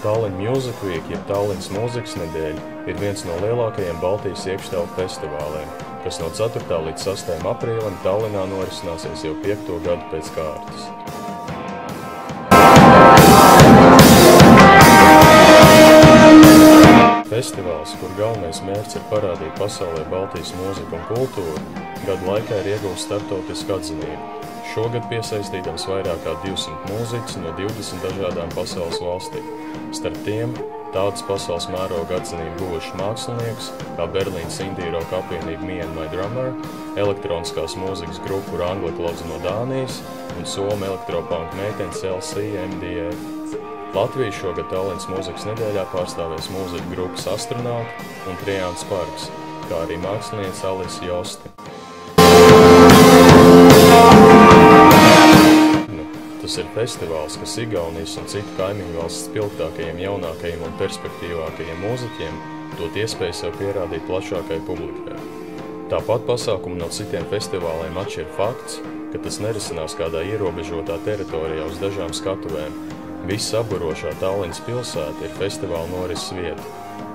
Tallinn Music Week, jeb Tallinas mūzikas nedēļa, ir viens no lielākajiem Baltijas iekštelpu festivāliem, kas no 4. līdz 6. aprīlim Tallinā norisināsies jau 5. gadu pēc kārtas. Festivāls, kur galvenais mērķis ir parādīt pasaulē Baltijas mūziku un kultūru, gadu laikā ir iegūst starptautisku atzinību. Šogad piesaistīdams vairāk kā 200 mūziķus no 20 dažādām pasaules valstīm. Starp tiem tādas pasaules mēroga atzinību guvuši māksliniekus, kā Berlīnas indie roka apvienība Me and My Drummer, elektroniskās mūzikas grupa Wrangler Clouds no Dānijas un somu elektropunk meitenes LCMDF. Latviju šogad Tallinas mūzikas nedēļā pārstāvēs mūziķu grupas Astronauti un Trijāns Parks, kā arī māksliniece Alise Josti. Tas ir festivāls, kas Igaunijas un citu kaimiņu valsts spilgtākajiem, jaunākajiem un perspektīvākajiem mūziķiem dot iespēju sev pierādīt plašākai publikai. Tāpat pasākumu no citiem festivāliem atšķir fakts, ka tas nerisinās kādā ierobežotā teritorijā uz dažām skatuvēm. Visa apbarošā Tallinas pilsēta ir festivāla norises vieta.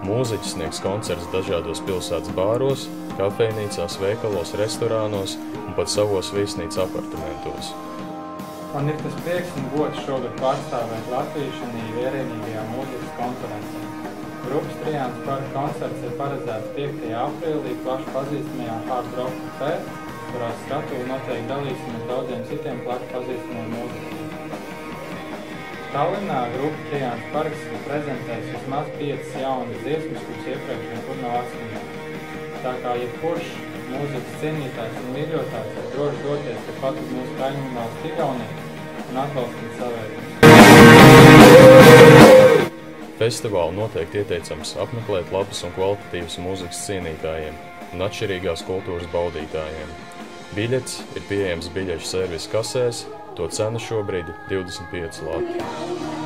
Mūziķis sniegs koncerts dažādos pilsētas bāros, kafejnīcās, veikalos, restorānos un pat savos viesnīcu apartamentos. Man ir tas prieks un gods šogad pārstāvēt Latviju šajā vienīgajā mūzikas konferencē. Grupas Trijāns Parks koncerts ir paredzēts 5. aprīlī plaši pazīstamajā Hard Rock Café, kurā skatuvi noteikti dalīsimies daudziem citiem plaši pazīstamiem mūziķiem. Tallinā grupa Trijāns Parks ir prezentējis vismaz 5 jaunas dziesmas, kuras iepriekš nekur nav atskaņotas. Tā kā jebkurš mūzikas cienītājs un mīļotājs ir droši doties tepat uz mūsu kaimiņu valsti Igauniju un atbalstīt savējos. Festivālu noteikti ieteicams apmeklēt labas un kvalitatīvas mūzikas cienītājiem un atšķirīgās kultūras baudītājiem. Biļets ir pieejams biļešu servisa kasēs, to cena šobrīd 25 lati.